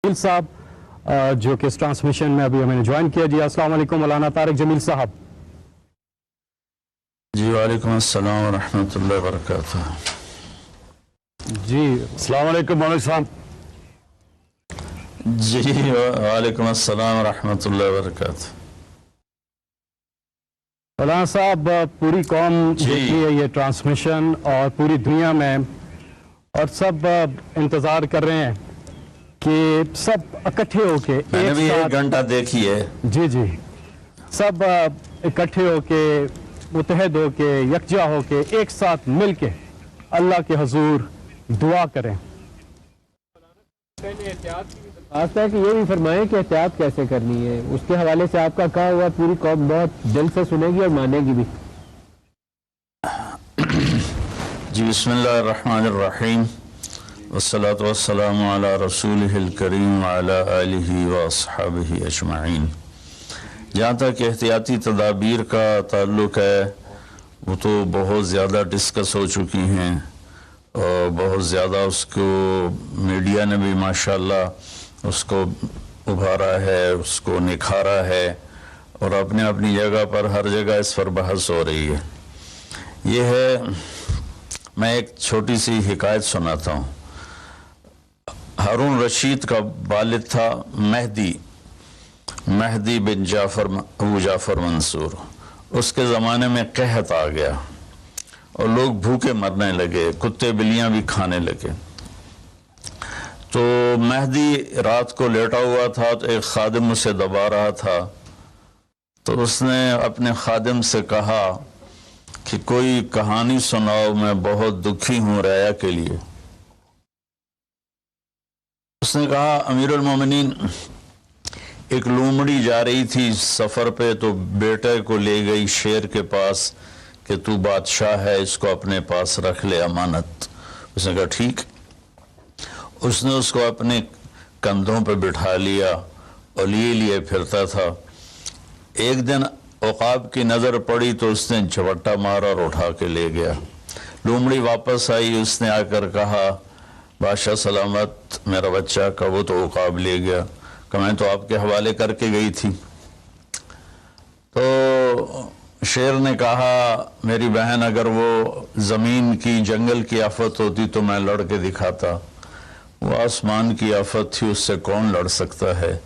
جمیل صاحب جو کہ اس ٹرانسمیشن میں ابھی ہمیں جوائن کیا. جی السلام علیکم مولانا طارق جمیل صاحب. جی وعلیکم السلام ورحمۃ اللہ وبرکاتہ. جی السلام علیکم مولانا صاحب. جی وعلیکم السلام ورحمۃ اللہ وبرکاتہ. مولانا صاحب پوری قوم دیکھ رہی ہے یہ ٹرانسمیشن اور پوری دنیا میں، اور سب انتظار کر رہے ہیں کہ سب اکٹھے ہو کے میں نے بھی 1 گھنٹہ دیکھی ہے. جی سب اکٹھے ہو کے متحد ہو کے یکجا ہو کے ایک ساتھ مل کے اللہ کے حضور دعا کریں. آستا ہے کہ یہ بھی فرمائیں کہ احتیاط کیسے کرنی ہے. اس کے حوالے سے آپ کا کہا ہوا پوری قوم بہت دل سے سنے گی اور مانے گی بھی. جی بسم اللہ الرحمن الرحیم والصلاة والسلام علی رسولہ الکریم وعلی آلہ واصحابہ اجمعین. جہاں تک احتیاطی تدابیر کا تعلق ہے وہ تو بہت زیادہ ڈسکس ہو چکی ہیں اور بہت زیادہ اس کو میڈیا نے بھی ماشاءاللہ اس کو ابھارا ہے، اس کو نکھارا ہے، اور اپنے اپنی جگہ پر ہر جگہ اس پر بحث ہو رہی ہے. یہ ہے، میں ایک چھوٹی سی حکایت سناتا ہوں. ہارون رشید کا والد تھا مہدی بن ابو جعفر منصور. اس کے زمانے میں قحط آ گیا اور لوگ بھوکے مرنے لگے، کتے بلیاں بھی کھانے لگے. تو مہدی رات کو لیٹا ہوا تھا تو ایک خادم اسے دبا رہا تھا. تو اس نے اپنے خادم سے کہا کہ کوئی کہانی سناؤ، میں بہت دکھی ہوں رعایا کے لیے. اس نے کہا امیر المومنین، ایک لومڑی جا رہی تھی سفر پہ تو بیٹے کو لے گئی شیر کے پاس کہ تو بادشاہ ہے، اس کو اپنے پاس رکھ لے امانت. اس نے کہا ٹھیک. اس نے اس کو اپنے کندھوں پہ بٹھا لیا اور لیے پھرتا تھا. ایک دن عقاب کی نظر پڑی تو اس نے جھپٹا مارا اور اٹھا کے لے گیا. لومڑی واپس آئی، اس نے آ کر کہا بادشاہ سلامت، میرا بچہ کا وہ تو عقاب لے گیا. کہ میں تو آپ کے حوالے کر کے گئی تھی. تو شیر نے کہا میری بہن، اگر وہ زمین کی جنگل کی آفت ہوتی تو میں لڑ کے دکھاتا، وہ آسمان کی آفت تھی، اس سے کون لڑ سکتا ہے.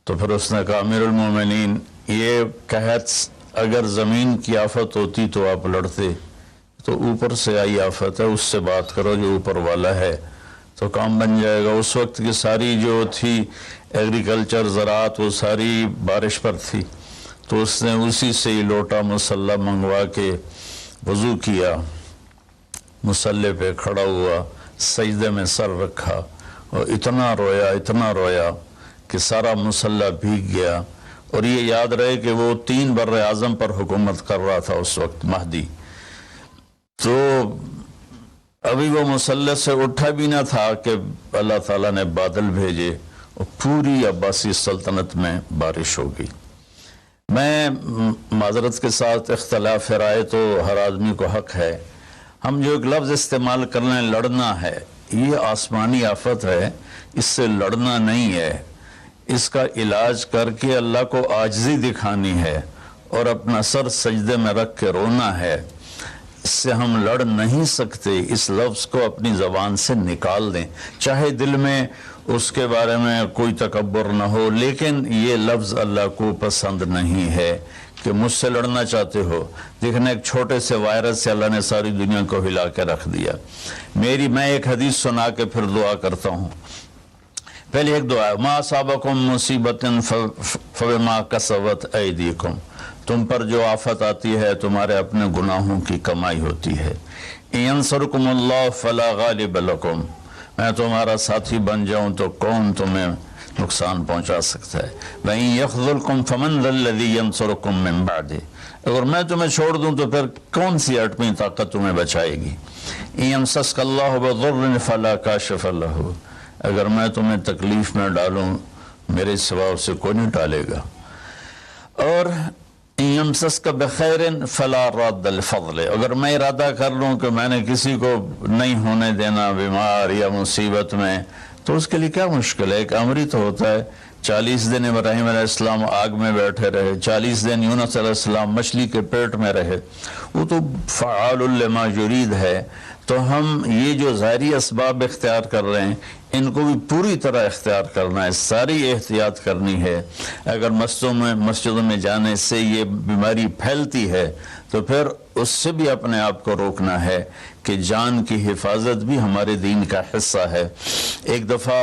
تو پھر اس نے کہا امیر المومنین، یہ قحط اگر زمین کی آفت ہوتی تو آپ لڑتے، تو اوپر سے آئی آفت ہے، اس سے بات کرو جو اوپر والا ہے تو کام بن جائے گا. اس وقت کی ساری جو تھی ایگریکلچر زراعت وہ ساری بارش پر تھی. تو اس نے اسی سے ہی لوٹا مسلح منگوا کے وضو کیا، مسلح پہ کھڑا ہوا، سجدے میں سر رکھا اور اتنا رویا کہ سارا مسلح بھیگ گیا. اور یہ یاد رہے کہ وہ 3 بر اعظم پر حکومت کر رہا تھا اس وقت مہدی. تو ابھی وہ مسلح سے اٹھا بھی نہ تھا کہ اللہ تعالیٰ نے بادل بھیجے اور پوری عباسی سلطنت میں بارش ہو گئی. میں معذرت کے ساتھ اختلاف رائے تو ہر آدمی کو حق ہے. ہم جو ایک لفظ استعمال کرنا ہے لڑنا ہے، یہ آسمانی آفت ہے، اس سے لڑنا نہیں ہے. اس کا علاج کر کے اللہ کو عاجزی دکھانی ہے اور اپنا سر سجدے میں رکھ کے رونا ہے. اس سے ہم لڑ نہیں سکتے. اس لفظ کو اپنی زبان سے نکال دیں، چاہے دل میں اس کے بارے میں کوئی تکبر نہ ہو، لیکن یہ لفظ اللہ کو پسند نہیں ہے. کہ مجھ سے لڑنا چاہتے ہو، دیکھنا ایک چھوٹے سے وائرس سے اللہ نے ساری دنیا کو ہلا کے رکھ دیا. میں ایک حدیث سنا کے پھر دعا کرتا ہوں. پہلے ایک دعا ہے، ما اصابکم مصیبت فبما کسبت ایدیکم، تم پر جو آفت آتی ہے تمہارے اپنے گناہوں کی کمائی ہوتی ہے. ینصرکم اللہ فلا غالب لکم، میں تمہارا ساتھی بن جاؤں تو کون تمہیں نقصان پہنچا سکتا ہے. وَإِن يَخْذُلْكُمْ فَمَنْ ذَا الَّذِي يَنْصُرُكُمْ مِنْ بَعْدِهِ، اگر میں تمہیں چھوڑ دوں تو پھر کون سی اٹمی طاقت تمہیں بچائے گی. إِن يَمْسَسْكَ اللَّهُ بِضُرٍّ فَلَا كَاشِفَ لَهُ، اگر میں تمہیں تکلیف میں ڈالوں میرے سوا اسے کوئی نہیں ڈالے گا. اور إِن يَمْسَسْكَ بِخَيْرٍ فَلَا رَادَّ لِفَضْلِهِ، اگر میں ارادہ کر لوں کہ میں نے کسی کو نہیں ہونے دینا بیمار یا مصیبت میں، تو اس کے لیے کیا مشکل ہے؟ ایک امری تو ہوتا ہے 40 دن ابراہیم علیہ السلام آگ میں بیٹھے رہے، 40 دن یونس علیہ السلام مچھلی کے پیٹ میں رہے، وہ تو فعال لما یرید ہے۔ تو ہم یہ جو ظاہری اسباب اختیار کر رہے ہیں ان کو بھی پوری طرح اختیار کرنا ہے، ساری احتیاط کرنی ہے۔ اگر مسجدوں میں جانے سے یہ بیماری پھیلتی ہے تو پھر اس سے بھی اپنے آپ کو روکنا ہے کہ جان کی حفاظت بھی ہمارے دین کا حصہ ہے۔ ایک دفعہ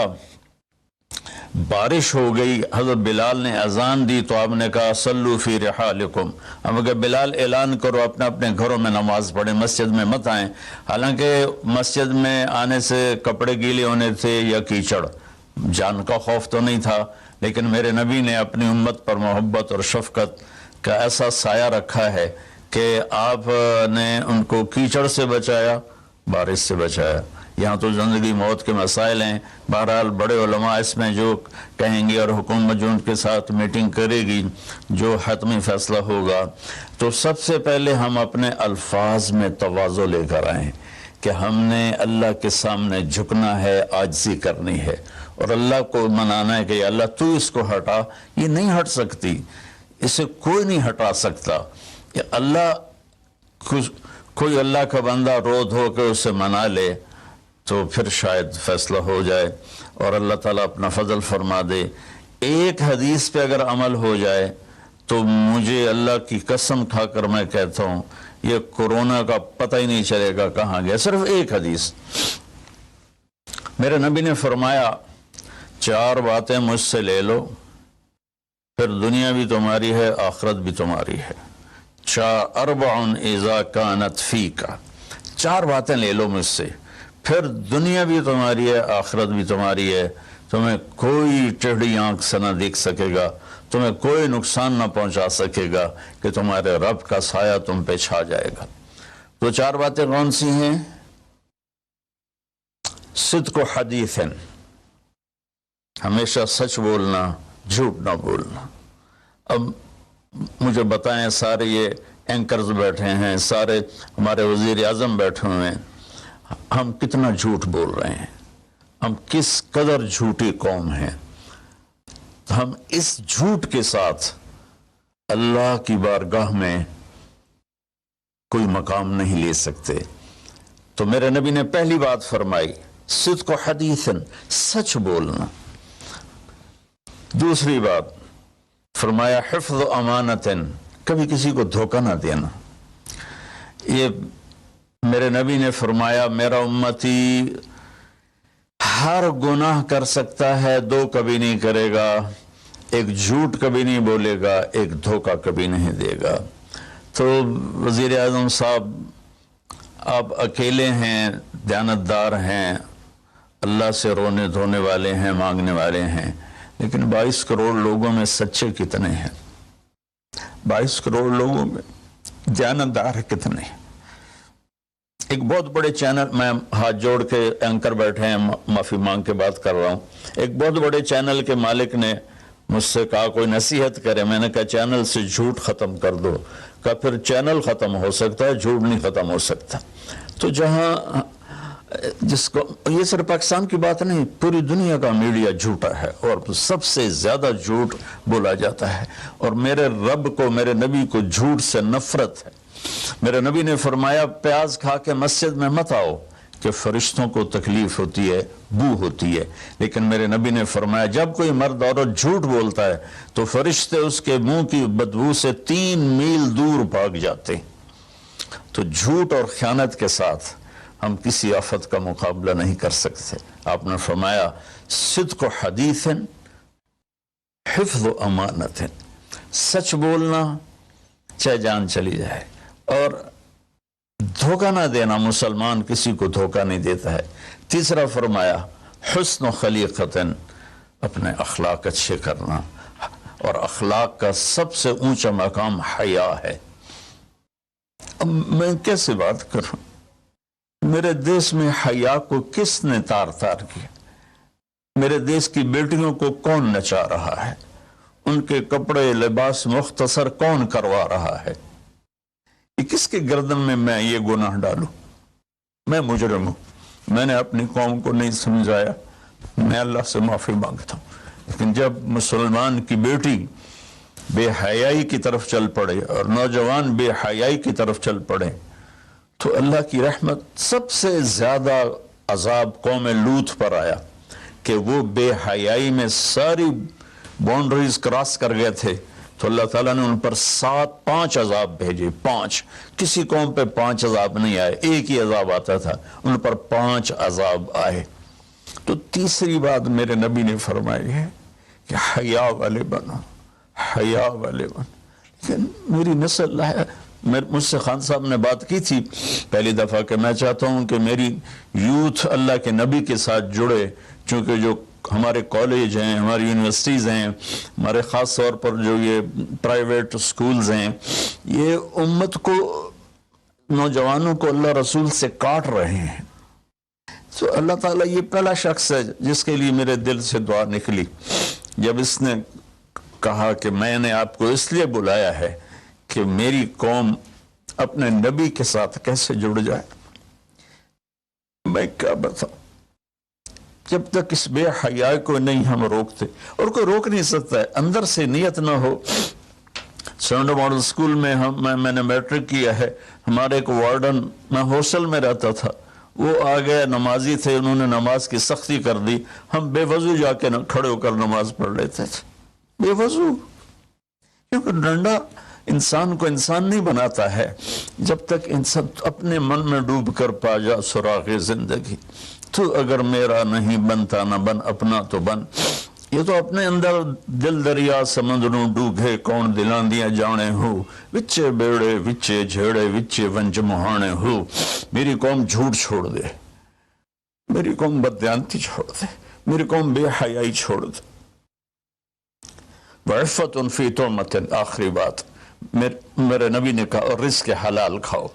بارش ہو گئی، حضرت بلال نے اذان دی تو آپ نے کہا صلو فی رحالکم، اب اگر بلال اعلان کرو اپنے اپنے گھروں میں نماز پڑھیں، مسجد میں مت آئیں۔ حالانکہ مسجد میں آنے سے کپڑے گیلے ہونے تھے یا کیچڑ، جان کا خوف تو نہیں تھا، لیکن میرے نبی نے اپنی امت پر محبت اور شفقت کا ایسا سایہ رکھا ہے کہ آپ نے ان کو کیچڑ سے بچایا، بارش سے بچایا۔ یہاں تو زندگی موت کے مسائل ہیں، بہرحال بڑے علماء اس میں جو کہیں گے اور حکومت جو ان کے ساتھ میٹنگ کرے گی، جو حتمی فیصلہ ہوگا، تو سب سے پہلے ہم اپنے الفاظ میں تواضع لے کر آئیں کہ ہم نے اللہ کے سامنے جھکنا ہے، عاجزی کرنی ہے اور اللہ کو منانا ہے کہ یا اللہ تو اس کو ہٹا، یہ نہیں ہٹ سکتی، اسے کوئی نہیں ہٹا سکتا۔ کہ اللہ کوئی اللہ کا بندہ رو دھو کے اسے منا لے تو پھر شاید فیصلہ ہو جائے اور اللہ تعالیٰ اپنا فضل فرما دے۔ ایک حدیث پہ اگر عمل ہو جائے تو مجھے اللہ کی قسم کھا کر میں کہتا ہوں یہ کورونا کا پتہ ہی نہیں چلے گا کہاں گیا۔ صرف ایک حدیث، میرے نبی نے فرمایا 4 باتیں مجھ سے لے لو، پھر دنیا بھی تمہاری ہے، آخرت بھی تمہاری ہے۔ 4 اذا کانت فیک، 4 باتیں لے لو مجھ سے، پھر دنیا بھی تمہاری ہے، آخرت بھی تمہاری ہے، تمہیں کوئی ٹیڑھی آنکھ سے نہ دیکھ سکے گا، تمہیں کوئی نقصان نہ پہنچا سکے گا کہ تمہارے رب کا سایہ تم پہ چھا جائے گا۔ تو 4 باتیں کون سی ہیں؟ صدق و حدیث، ہمیشہ سچ بولنا، جھوٹ نہ بولنا۔ اب مجھے بتائیں، سارے یہ اینکرز بیٹھے ہیں، سارے ہمارے وزیر اعظم بیٹھے ہوئے ہیں، ہم کتنا جھوٹ بول رہے ہیں، ہم کس قدر جھوٹی قوم ہیں۔ ہم اس جھوٹ کے ساتھ اللہ کی بارگاہ میں کوئی مقام نہیں لے سکتے۔ تو میرے نبی نے پہلی بات فرمائی صدق و حدیث، سچ بولنا۔ دوسری بات فرمایا حفظ و امانت، کبھی کسی کو دھوکہ نہ دینا۔ یہ میرے نبی نے فرمایا میرا امتی ہر گناہ کر سکتا ہے، 2 کبھی نہیں کرے گا، ایک جھوٹ کبھی نہیں بولے گا، ایک دھوکہ کبھی نہیں دے گا۔ تو وزیر اعظم صاحب آپ اکیلے ہیں، دیانتدار ہیں، اللہ سے رونے دھونے والے ہیں، مانگنے والے ہیں، لیکن 22 کروڑ لوگوں میں سچے کتنے ہیں؟ 22 کروڑ لوگوں میں دیانتدار کتنے ہیں؟ ایک بہت بڑے چینل، میں ہاتھ جوڑ کے اینکر بیٹھے ہیں، معافی مانگ کے بات کر رہا ہوں، ایک بہت بڑے چینل کے مالک نے مجھ سے کہا کوئی نصیحت کرے، میں نے کہا چینل سے جھوٹ ختم کر دو۔ کہا پھر چینل ختم ہو سکتا ہے، جھوٹ نہیں ختم ہو سکتا۔ تو جہاں جس کو، یہ صرف پاکستان کی بات نہیں، پوری دنیا کا میڈیا جھوٹا ہے اور سب سے زیادہ جھوٹ بولا جاتا ہے، اور میرے رب کو، میرے نبی کو جھوٹ سے نفرت ہے۔ میرے نبی نے فرمایا پیاز کھا کے مسجد میں مت آؤ کہ فرشتوں کو تکلیف ہوتی ہے، بو ہوتی ہے، لیکن میرے نبی نے فرمایا جب کوئی مرد عورت جھوٹ بولتا ہے تو فرشتے اس کے منہ کی بدبو سے 3 میل دور بھاگ جاتے ہیں۔ تو جھوٹ اور خیانت کے ساتھ ہم کسی آفت کا مقابلہ نہیں کر سکتے۔ آپ نے فرمایا صدق و حدیث، حفظ و امانت، سچ بولنا چاہے جان چلی جائے، اور دھوکہ نہ دینا، مسلمان کسی کو دھوکہ نہیں دیتا ہے۔ تیسرا فرمایا حسن و خلیقت، اپنے اخلاق اچھے کرنا، اور اخلاق کا سب سے اونچا مقام حیا ہے۔ اب میں کیسے بات کروں؟ میرے دیش میں حیا کو کس نے تار تار کیا؟ میرے دیش کی بیٹیوں کو کون نچا رہا ہے؟ ان کے کپڑے لباس مختصر کون کروا رہا ہے؟ یہ کس کے گردن میں یہ گناہ ڈالوں؟ میں مجرم ہوں، میں نے اپنی قوم کو نہیں سمجھایا، میں اللہ سے معافی مانگتا ہوں. لیکن جب مسلمان کی بیٹی بے حیائی کی طرف چل پڑے اور نوجوان بے حیائی کی طرف چل پڑے تو اللہ کی رحمت. سب سے زیادہ عذاب قوم لوط پر آیا کہ وہ بے حیائی میں ساری باؤنڈریز کراس کر گئے تھے, تو اللہ تعالیٰ نے ان پر 5 عذاب بھیجے. 5, کسی قوم پہ 5 عذاب نہیں آئے, ایک ہی عذاب آتا تھا, ان پر 5 عذاب آئے. تو تیسری بات میرے نبی نے فرمائی ہے کہ حیا والے بنو, حیا والے بنو. لیکن میری نسل ہے, مجھ سے خان صاحب نے بات کی تھی پہلی دفعہ کہ میں چاہتا ہوں کہ میری یوتھ اللہ کے نبی کے ساتھ جڑے, چونکہ جو ہمارے کالج ہیں, ہماری یونیورسٹیز ہیں, ہمارے خاص طور پر جو یہ پرائیویٹ سکولز ہیں, یہ امت کو, نوجوانوں کو اللہ رسول سے کاٹ رہے ہیں. تو اللہ تعالیٰ یہ پہلا شخص ہے جس کے لیے میرے دل سے دعا نکلی جب اس نے کہا کہ میں نے آپ کو اس لیے بلایا ہے کہ میری قوم اپنے نبی کے ساتھ کیسے جڑ جائے. میں کیا بتاؤں, جب تک اس بے حیا کو نہیں ہم روکتے, اور کوئی روک نہیں سکتا ہے, اندر سے نیت نہ ہو. سرنڈا ماڈل اسکول میں میں نے میٹرک کیا ہے, ہمارے ایک وارڈن, میں ہاسٹل میں رہتا تھا, وہ آ گئے, نمازی تھے, انہوں نے نماز کی سختی کر دی, ہم بے وضو جا کے کھڑے ہو کر نماز پڑھ لیتے تھے, بے وضو. کیونکہ ڈنڈا انسان کو انسان نہیں بناتا ہے جب تک انسان اپنے من میں ڈوب کر پا جا سراغ زندگی. تو اگر میرا نہیں بنتا نہ بن, اپنا تو بن. یہ تو اپنے اندر دل دریا سمندروں ڈوگے کون دلاندیاں جانے ہو, وچے بیڑے وچے جھیڑے وچے ونج مہانے ہو. میری قوم جھوٹ چھوڑ دے, میری قوم بددیانتی چھوڑ دے, میری قوم بے حیائی چھوڑ دے. وعفت فی طعمت, آخری بات میرے نبی نے کہا, رزق حلال کھاؤ,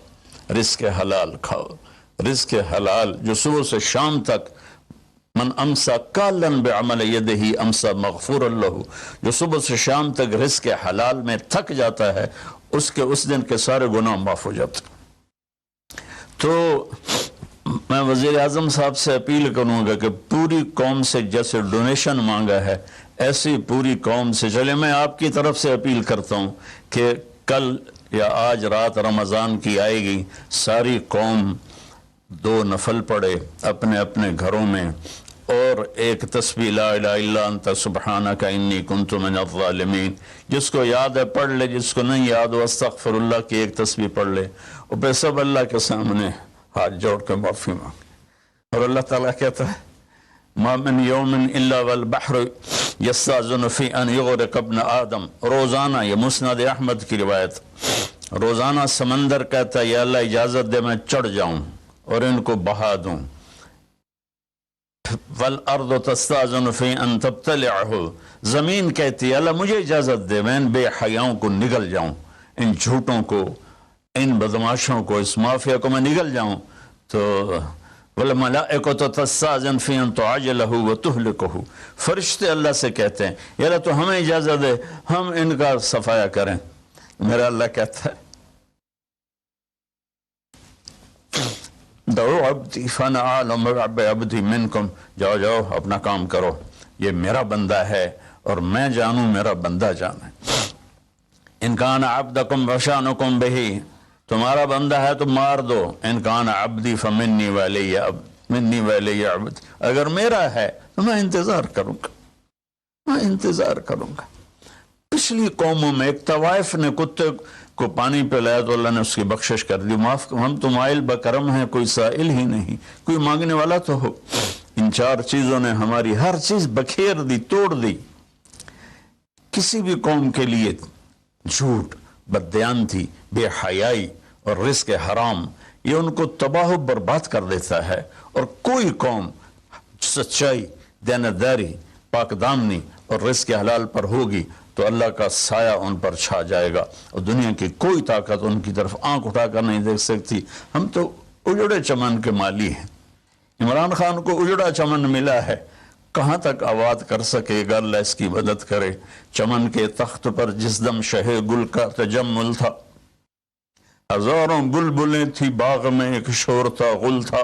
رزق حلال کھاؤ. رزق حلال جو صبح سے شام تک, من امسا کالن بعمل یدہ امسا مغفور له, جو صبح سے شام تک رزق حلال میں تھک جاتا ہے اس دن کے سارے گناہ معاف ہو جاتے. تو میں وزیر اعظم صاحب سے اپیل کروں گا کہ پوری قوم سے جیسے ڈونیشن مانگا ہے ایسی پوری قوم سے چلے. میں آپ کی طرف سے اپیل کرتا ہوں کہ کل یا آج رات رمضان کی آئے گی, ساری قوم 2 نفل پڑھے اپنے اپنے گھروں میں, اور ایک تسبیح لا الہ الا انت سبحانک انی کنت من الظالمین. جس کو یاد ہے پڑھ لے, جس کو نہیں یاد ہو استغفر اللہ کی ایک تسبیح پڑھ لے, اور پھر سب اللہ کے سامنے ہاتھ جوڑ کے معافی مانگ. اور اللہ تعالیٰ کہتا ہے ما من یوم الا والبحر یستاذن فی ان یغرق ابن آدم. روزانہ, یہ مسند احمد کی روایت, روزانہ سمندر کہتا ہے یا اللہ اجازت دے میں چڑھ جاؤں اور ان کو بہا دوں. والارض تستاذن فی ان تبتلعہ, زمین کہتی ہے اللہ مجھے اجازت دے میں ان بے حیاؤں کو نگل جاؤں, ان جھوٹوں کو, ان بدماشوں کو, اس مافیا کو میں نگل جاؤں. تو والملائکۃ تستاذن فی ان تعجلہ وتہلکہ, فرشتے اللہ سے کہتے ہیں یا اللہ تو ہمیں اجازت دے ہم ان کا صفایا کریں. میرا اللہ کہتا ہے دعو عبدی فانا عالم بعبدی منکم, جاؤ جاؤ اپنا کام کرو, یہ میرا بندہ ہے اور میں جانوں میرا بندہ جانے. ان کان عبدکم وشانکم بہی, تمہارا بندہ ہے تو مار دو. ان کان عبدی فمنی ولی عبد, اگر میرا ہے تو میں انتظار کروں گا, میں انتظار کروں گا. پچھلی قوموں میں ایک طوائف نے کتے کو پانی پلایا تو اللہ نے اس کی بخشش کر دی, معاف, ہم تو مائل بکرم ہیں, کوئی سائل ہی نہیں, کوئی مانگنے والا تو ہو. ان 4 چیزوں نے ہماری ہر چیز بکھیر دی, توڑ دی. کسی بھی قوم کے لیے جھوٹ, بددیانتی, بے حیائی اور رزق حرام یہ ان کو تباہ و برباد کر دیتا ہے. اور کوئی قوم سچائی, دیانتداری, پاک دامنی اور رزق حلال پر ہوگی تو اللہ کا سایہ ان پر چھا جائے گا, اور دنیا کی کوئی طاقت ان کی طرف آنکھ اٹھا کر نہیں دیکھ سکتی. ہم تو اجڑے چمن کے مالی ہیں. عمران خان کو اجڑا چمن ملا ہے, کہاں تک آباد کر سکے گا, اللہ اس کی مدد کرے. چمن کے تخت پر جس دم شہ گل کا تجمل تھا, ہزاروں بلبلیں تھی باغ میں, ایک شور تھا, غل تھا,